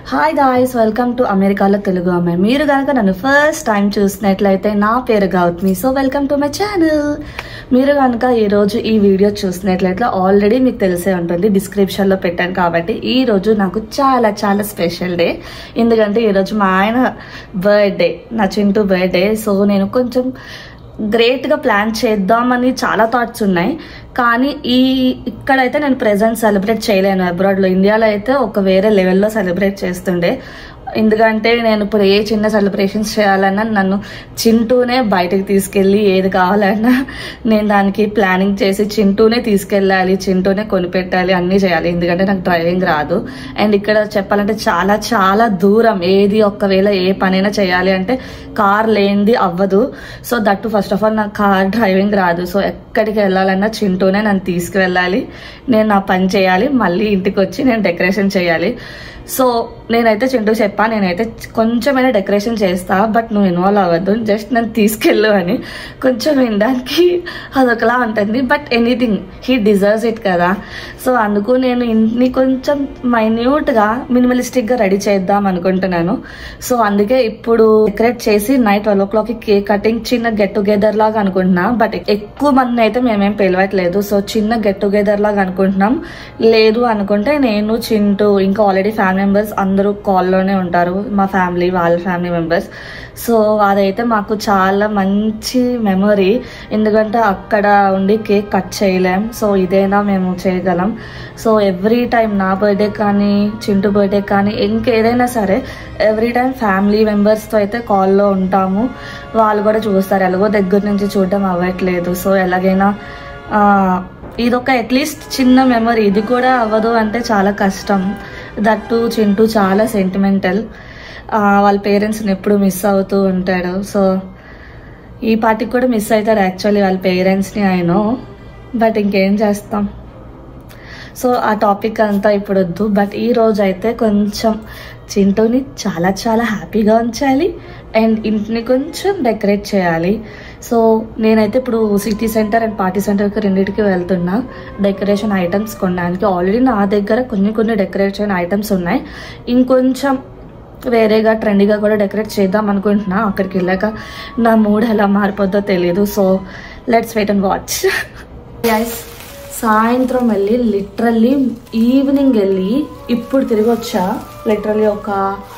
Hi guys, welcome to అమెరికాలో తెలుగు అమ్మాయి. మీరు కనుక నన్ను ఫస్ట్ టైం చూసినట్లయితే నా పేరు Gautami. So welcome to my channel. మీరు కనుక ఈరోజు ఈ వీడియో చూసినట్లయితే ఆల్రెడీ మీకు తెలిసే ఉంటుంది, డిస్క్రిప్షన్లో పెట్టాను. కాబట్టి ఈరోజు నాకు చాలా చాలా స్పెషల్ డే. ఎందుకంటే ఈరోజు మా ఆయన బర్త్డే, నా చింటూ బర్త్డే. సో నేను కొంచెం గ్రేట్గా ప్లాన్ చేద్దామని చాలా థాట్స్ ఉన్నాయి. కానీ ఇక్కడైతే నేను ప్రెజెంట్ సెలబ్రేట్ చేయలేను. అబ్రాడ్లో, ఇండియాలో అయితే ఒక వేరే లెవెల్లో సెలబ్రేట్ చేస్తుండే. ఎందుకంటే నేను ఇప్పుడు ఏ చిన్న సెలబ్రేషన్స్ చేయాలన్నా నన్ను చింటూనే బయటకు తీసుకెళ్ళి ఏది కావాలన్నా నేను దానికి ప్లానింగ్ చేసి చింటూనే తీసుకెళ్ళాలి, చింటూనే కొనిపెట్టాలి, అన్నీ చేయాలి. ఎందుకంటే నాకు డ్రైవింగ్ రాదు. అండ్ ఇక్కడ చెప్పాలంటే చాలా చాలా దూరం. ఏది ఒక్కవేళ ఏ పనైనా చేయాలి అంటే కార్ లేనిది అవ్వదు. So that first of all నాకు కార్ డ్రైవింగ్ రాదు. సో ఎక్కడికి వెళ్ళాలన్నా చింటూనే నన్ను తీసుకువెళ్ళాలి, నేను నా పని చేయాలి, మళ్ళీ ఇంటికి వచ్చి నేను డెకరేషన్ చేయాలి. సో నేనైతే చింటూ చెప్పా, నేనైతే కొంచెమైనా డెకరేషన్ చేస్తా, బట్ నువ్వు ఇన్వాల్వ్ అవ్వద్దు, జస్ట్ నన్ను తీసుకెళ్ళు అని. కొంచెం వినడానికి అదొకలా ఉంటుంది, but anything he deserves it కదా. సో అందుకు నేను ఇంటిని కొంచెం మైన్యూట్గా మినిమలిస్టిక్గా రెడీ చేద్దాం అనుకుంటున్నాను. సో అందుకే ఇప్పుడు డెకరేట్ చేసి నైట్ 12 o'clockకి కేక్ కటింగ్, చిన్న గెట్ టుగెదర్ లాగా అనుకుంటున్నా. బట్ ఎక్కువ మంది అయితే మేమేం పిలవట్లేదు. సో చిన్న గెట్ టుగెదర్ లాగా అనుకుంటున్నాం. లేదు అనుకుంటే నేను, చింటూ, ఇంకా ఆల్రెడీ ఫ్యామిలీ మెంబర్స్ అందరూ కాల్లోనే ఉంటారు, మా ఫ్యామిలీ, వాళ్ళ ఫ్యామిలీ మెంబర్స్. సో అదైతే మాకు చాలా మంచి మెమొరీ. ఎందుకంటే అక్కడ ఉండి కేక్ కట్ చేయలేం. సో ఇదైనా మేము చేయగలం. సో ఎవ్రీ టైం నా బర్త్డే కానీ చింటూ బర్త్డే కానీ ఇంకేదైనా సరే ఎవ్రీ టైం ఫ్యామిలీ మెంబర్స్తో అయితే కాల్లో ఉంటాము. వాళ్ళు కూడా చూస్తారు. ఎలాగో దగ్గర నుంచి చూడడం అవ్వట్లేదు. సో ఎలాగైనా ఇదొక అట్లీస్ట్ చిన్న మెమరీ. ఇది కూడా అవ్వదు అంటే చాలా కష్టం. దట్టు చింటూ చాలా సెంటిమెంటల్. వాళ్ళ పేరెంట్స్ని ఎప్పుడు మిస్ అవుతూ ఉంటాడు. సో ఈ పార్టీకి కూడా మిస్ అవుతాడు యాక్చువల్లీ వాళ్ళ పేరెంట్స్ని, ఆయన. బట్ ఇంకేం చేస్తాం. సో ఆ టాపిక్ అంతా ఇప్పుడు వద్దు. బట్ ఈ రోజు అయితే కొంచెం చింటూని చాలా చాలా హ్యాపీగా ఉంచాలి అండ్ ఇంటిని కొంచెం డెకరేట్ చేయాలి. సో నేనైతే ఇప్పుడు సిటీ సెంటర్ అండ్ పార్టీ సెంటర్కి రెండింటికి వెళ్తున్నా డెకరేషన్ ఐటమ్స్ కొనడానికి. ఆల్రెడీ నా దగ్గర కొన్ని డెకరేషన్ ఐటమ్స్ ఉన్నాయి. ఇంకొంచెం వేరేగా ట్రెండీగా కూడా డెకరేట్ చేద్దాం అనుకుంటున్నా. అక్కడికి వెళ్ళాక నా మూడ్ ఎలా మారిపోద్దో తెలియదు. So let's wait and watch. Guys, సాయంత్రం వెళ్ళి లిటరల్లీ ఈవినింగ్ వెళ్ళి ఇప్పుడు తిరిగి వచ్చా. లిటరల్లీ ఒక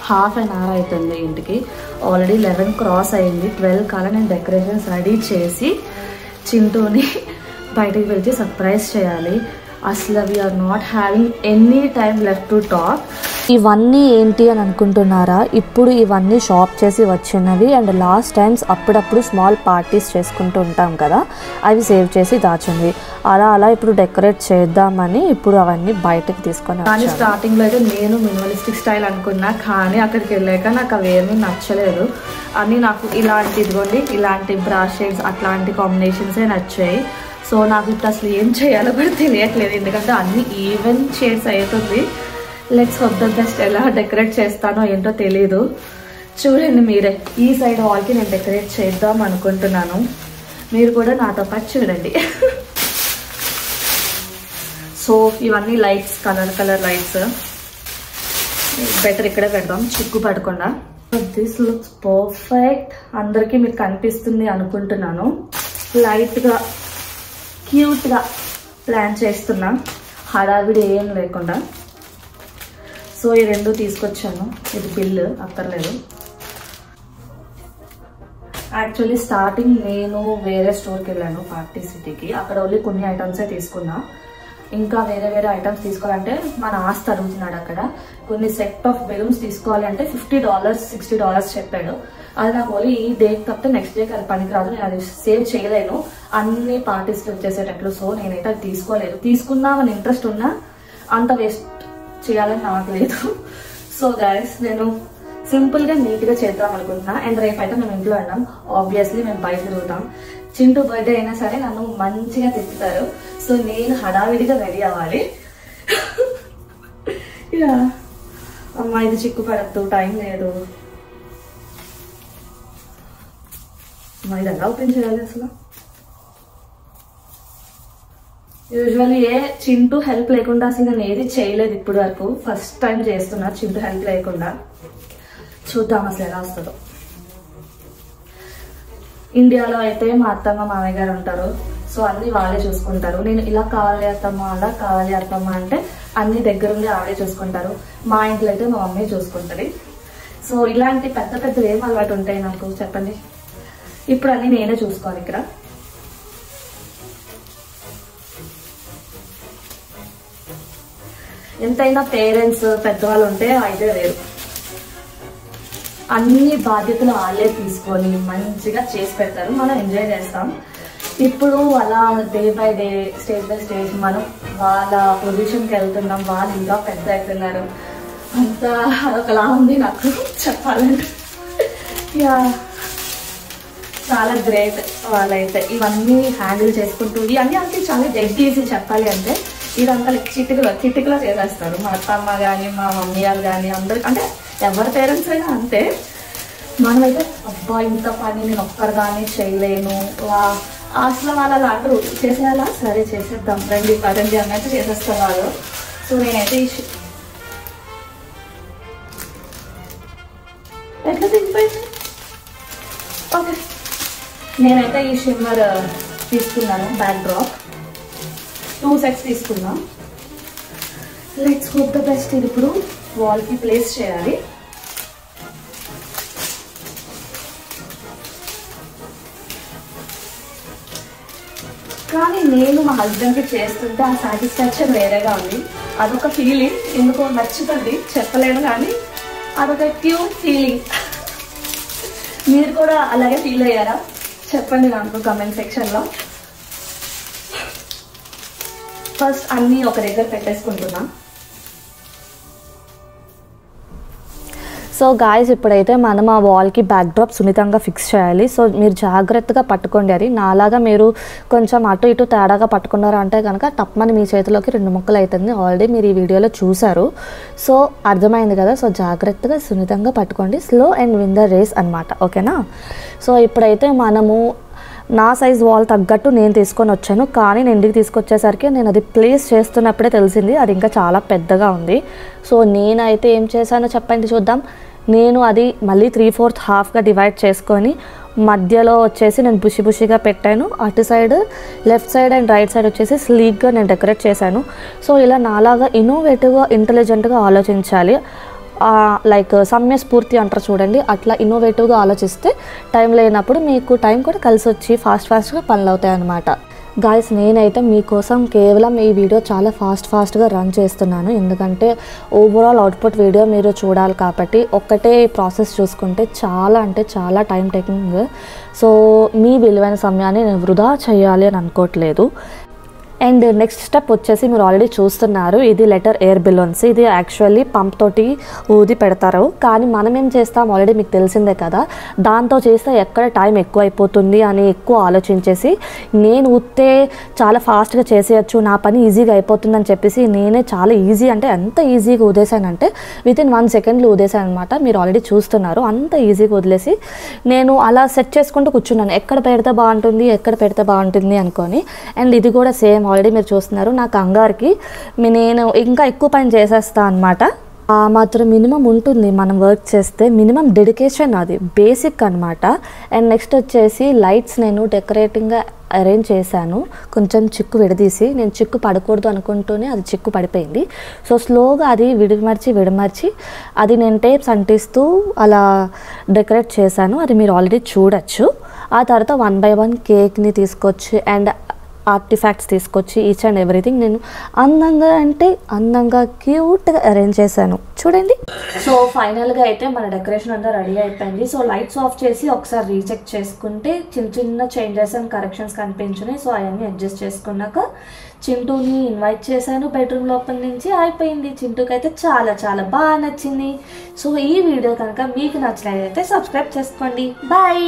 ½ an hour అవుతుంది ఇంటికి. ఆల్రెడీ 11 cross అయింది. 12 కల్లా నేను డెకరేషన్స్ రెడీ చేసి చింటూని బయటకు పిలిచి సర్ప్రైజ్ చేయాలి. అసలు we are not having any time left to talk. ఇవన్నీ ఏంటి అని అనుకుంటున్నారా? ఇప్పుడు ఇవన్నీ షాప్ చేసి వచ్చినవి. అండ్ లాస్ట్ టైమ్స్ అప్పుడప్పుడు స్మాల్ పార్టీస్ చేసుకుంటూ ఉంటాం కదా, అవి సేవ్ చేసి దాచింది. అలా ఇప్పుడు డెకరేట్ చేద్దామని ఇప్పుడు అవన్నీ బయటకు తీసుకొని. కానీ స్టార్టింగ్లో అయితే నేను మినిమలిస్టిక్ స్టైల్ అనుకున్నా, కానీ అక్కడికి వెళ్ళాక నాకు అవేమీ నచ్చలేదు. అని నాకు ఇలాంటి బ్రష్ షేడ్స్ అట్లాంటి కాంబినేషన్సే నచ్చాయి. సో నాకు ఇప్పుడు అసలు ఏం చేయాలో కూడా తెలియట్లేదు. ఎందుకంటే అన్ని ఈవెన్ షేడ్స్ అవుతుంది. Let's hope the best. ఎలా డెకరేట్ చేస్తానో ఏంటో తెలీదు. చూడండి మీరే. ఈ సైడ్ వాల్కి నేను డెకరేట్ చేద్దాం అనుకుంటున్నాను. మీరు కూడా నాతో పాటు చూడండి. సో ఇవన్నీ లైట్స్, కలర్ లైట్స్. బెటర్ ఇక్కడే పెడదాం, చిక్కు పడకుండా. This looks perfect. అందరికీ మీకు కనిపిస్తుంది అనుకుంటున్నాను. లైట్గా క్యూట్గా ప్లాన్ చేస్తున్నా, హడావిడి ఏం లేకుండా. సో ఈ రెండు తీసుకొచ్చాను. ఇది బిల్లు అక్కర్లేదు. యాక్చువల్లీ స్టార్టింగ్ నేను వేరే స్టోర్కి వెళ్ళాను, పార్టీ సిటీకి. అక్కడ ఓన్లీ కొన్ని ఐటమ్సే తీసుకున్నా. ఇంకా వేరే ఐటమ్స్ తీసుకోవాలంటే మన ఆస్తి అడుగుతున్నాడు. అక్కడ కొన్ని సెట్ ఆఫ్ బెలూన్స్ తీసుకోవాలి అంటే $50 $60 చెప్పాడు. అది నాకు ఓన్లీ ఈ డేకి తప్పితే నెక్స్ట్ డేకి అది పనికిరాదు. నేను అది సేవ్ చేయలేను అన్ని పార్టీస్కి వచ్చేసేటట్లు. సో నేనైతే అది తీసుకోలేదు. తీసుకుందామని ఇంట్రెస్ట్ ఉన్నా అంత వేస్ట్ చేయాలని నాకు లేదు. సో గైస్, నేను సింపుల్గా నీట్గా చేద్దాం అనుకుంటున్నా. అండ్ రేపైతే మేము ఇంట్లో ఉన్నాం. ఆబ్వియస్లీ మేము బయట తిరుగుతాం. చింటూ బర్త్డే అయినా సరే నన్ను మంచిగా తిప్పుతారు. సో నేను హడావిడిగా రెడీ అవ్వాలి. యా అమ్మా, ఇది చిక్కు పడద్దు, టైం లేదు. ఇది ఎలా ఓపెన్ చేయాలి అసలు? యూజువల్లీ చింటూ హెల్ప్ లేకుండా అసలు నేను ఏది చేయలేదు ఇప్పుడు వరకు. ఫస్ట్ టైం చేస్తున్నా చింటూ హెల్ప్ లేకుండా. చూద్దాం అసలు ఎలా వస్తుందో. ఇండియాలో అయితే మా అత్తమ్మ మామయ్య గారు ఉంటారు, సో అన్ని వాళ్ళే చూసుకుంటారు. నేను ఇలా కావాలి అత్తమ్మ, అలా కావాలి అత్తమ్మ అంటే అన్ని దగ్గరుండి ఆవిడే చూసుకుంటారు. మా ఇంట్లో అయితే మా మమ్మీ చూసుకుంటుంది. సో ఇలాంటి పెద్ద పెద్దలు ఏం అలవాటు ఉంటాయి నాకు చెప్పండి. ఇప్పుడు అన్ని నేనే చూసుకోవాలి ఇక్కడ. ఎంతైనా పేరెంట్స్ పెద్దవాళ్ళు ఉంటే అయితే వేరు. అన్ని బాధ్యతలు వాళ్ళే తీసుకొని మంచిగా చేసి పెడతారు, మనం ఎంజాయ్ చేస్తాం. ఇప్పుడు అలా day by day, stage by stage మనం వాళ్ళ పొజిషన్కి వెళ్తున్నాం. వాళ్ళు ఇంకా పెద్ద అవుతున్నారు. అంతా అదొకలా ఉంది నాకు చెప్పాలంటే. యా, చాలా గ్రేట్ వాళ్ళైతే. ఇవన్నీ హ్యాండిల్ చేసుకుంటూ ఇవన్నీ అంటే చాలా డెడ్ ఈజీ చెప్పాలి అంటే. ఇదంతా చిటికలో చేసేస్తారు. మా అత్తమ్మ కానీ మా మమ్మీ వాళ్ళు కానీ అందరు, అంటే ఎవరి పేరెంట్స్ అయినా అంతే. మనమైతే అబ్బా ఇంత పని నేను ఒక్కరిగానే చేయలేను, అసలు వాళ్ళు అలా అంటారు. చేసేయాలా, సరే చేసేద్దాం రండి పదండి అన్నట్టు చేసేస్తారు వాళ్ళు. సో నేనైతే ఎట్లా తినిపోయింది. ఓకే, నేనైతే ఈ షిమ్మర్ తీసుకున్నాను. బ్యాక్ డ్రాప్ 2 sets తీసుకున్నా. Let's hope the best. ఇది ఇప్పుడు వాల్కి ప్లేస్ చేయాలి. కానీ నేను మా హస్బెండ్కి చేస్తుంటే ఆ సాటిస్ఫాక్షన్ వేరేగా ఉంది. అదొక ఫీలింగ్, ఎందుకో నచ్చుతుంది, చెప్పలేను కానీ అదొక క్యూట్ ఫీలింగ్. మీరు కూడా అలాగే ఫీల్ అయ్యారా? చెప్పండి నాకు కమెంట్ సెక్షన్లో. ఫస్ట్ అన్నీ ఒక దగ్గర పెట్టేసుకుంటున్నా. సో గాయస్, ఇప్పుడైతే మనం ఆ వాల్కి బ్యాక్ డ్రాప్ సున్నితంగా ఫిక్స్ చేయాలి. సో మీరు జాగ్రత్తగా పట్టుకోండి. అది నాలాగా మీరు కొంచెం అటు ఇటు తేడాగా పట్టుకున్నారు అంటే కనుక టప్మని మీ చేతిలోకి 2 ముక్కలు అవుతుంది. ఆల్రెడీ మీరు ఈ వీడియోలో చూసారు, సో అర్థమైంది కదా. సో జాగ్రత్తగా సున్నితంగా పట్టుకోండి. Slow and win the race అనమాట, ఓకేనా. సో ఇప్పుడైతే మనము నా సైజ్ వాల్ తగ్గట్టు నేను తీసుకొని వచ్చాను, కానీ నేను ఇంటికి తీసుకొచ్చేసరికి నేను అది ప్లేస్ చేస్తున్నప్పుడే తెలిసింది అది ఇంకా చాలా పెద్దగా ఉంది. సో నేనైతే ఏం చేశానో చెప్పండి చూద్దాం. నేను అది మళ్ళీ 3/4 హాఫ్గా డివైడ్ చేసుకొని మధ్యలో వచ్చేసి నేను బుషిగా పెట్టాను. అటు side left side and right side వచ్చేసి స్లీక్గా నేను డెకరేట్ చేశాను. సో ఇలా నాలాగా ఇన్నోవేటివ్గా ఇంటెలిజెంట్గా ఆలోచించాలి. లైక్ సమయస్ఫూర్తి అంటారు చూడండి, అట్లా ఇన్నోవేటివ్గా ఆలోచిస్తే టైం లేనప్పుడు మీకు టైం కూడా కలిసి వచ్చి ఫాస్ట్గా పనులు అవుతాయి అన్నమాట. గాయస్, నేనైతే మీకోసం కేవలం ఈ వీడియో చాలా ఫాస్ట్గా రన్ చేస్తున్నాను, ఎందుకంటే ఓవరాల్ అవుట్పుట్ వీడియో మీరు చూడాలి కాబట్టి. ఒక్కటే ప్రాసెస్ చూసుకుంటే చాలా అంటే చాలా టైం టేకింగ్. సో మీ విలువైన సమయాన్ని నేను వృధా చేయాలి అని అనుకోవట్లేదు. అండ్ నెక్స్ట్ స్టెప్ వచ్చేసి మీరు ఆల్రెడీ చూస్తున్నారు, ఇది లెటర్ ఎయిర్ బెలూన్స్. ఇది యాక్చువల్లీ పంప్ తోటి ఊది పెడతారు, కానీ మనం ఏం చేస్తాం ఆల్రెడీ మీకు తెలిసిందే కదా. దాంతో చేస్తే ఎక్కడ టైం ఎక్కువ అయిపోతుంది అని ఎక్కువ ఆలోచించేసి నేను ఊతే చాలా ఫాస్ట్గా చేసేయచ్చు, నా పని ఈజీగా అయిపోతుంది అని చెప్పేసి నేనే చాలా ఈజీ, అంటే ఎంత ఈజీగా ఊదేశానంటే వితిన్ 1 సెకండ్లో ఊదేశాను అనమాట. మీరు ఆల్రెడీ చూస్తున్నారు, అంత ఈజీగా వదిలేసి నేను అలా సెట్ చేసుకుంటూ కూర్చున్నాను, ఎక్కడ పెడితే బాగుంటుంది అనుకొని. అండ్ ఇది కూడా సేమ్ ఆల్రెడీ మీరు చూస్తున్నారు. నా కంగారుకి నేను ఇంకా ఎక్కువ పని చేసేస్తాను అనమాట. మాత్రం మినిమం ఉంటుంది మనం వర్క్ చేస్తే, మినిమం డెడికేషన్, అది బేసిక్ అనమాట. అండ్ నెక్స్ట్ వచ్చేసి లైట్స్ నేను డెకరేటింగ్గా అరేంజ్ చేశాను. కొంచెం చిక్కు విడదీసి, నేను చిక్కు పడకూడదు అనుకుంటూనే అది చిక్కు పడిపోయింది. సో స్లోగా అది విడమర్చి అది నేను టేప్స్ అంటిస్తూ అలా డెకరేట్ చేశాను. అది మీరు ఆల్రెడీ చూడొచ్చు. ఆ తర్వాత 1 by 1 కేక్ని తీసుకొచ్చి అండ్ ఆర్టిఫాక్ట్స్ తీసుకొచ్చి ఈచ్ అండ్ ఎవ్రీథింగ్ నేను అందంగా క్యూట్గా అరేంజ్ చేశాను చూడండి. సో ఫైనల్గా అయితే మన డెకరేషన్ అంతా రెడీ అయిపోయింది. సో లైట్స్ ఆఫ్ చేసి ఒకసారి రీచెక్ చేసుకుంటే చిన్న చేంజెస్ అండ్ కరెక్షన్స్ కనిపించినాయి. సో అవన్నీ అడ్జస్ట్ చేసుకున్నాక చింటూని ఇన్వైట్ చేశాను బెడ్రూమ్ లోపల నుంచి. అయిపోయింది. చింటూకి అయితే చాలా బాగా నచ్చింది. సో ఈ వీడియో కనుక మీకు నచ్చినట్లయితే సబ్స్క్రైబ్ చేసుకోండి. బాయ్.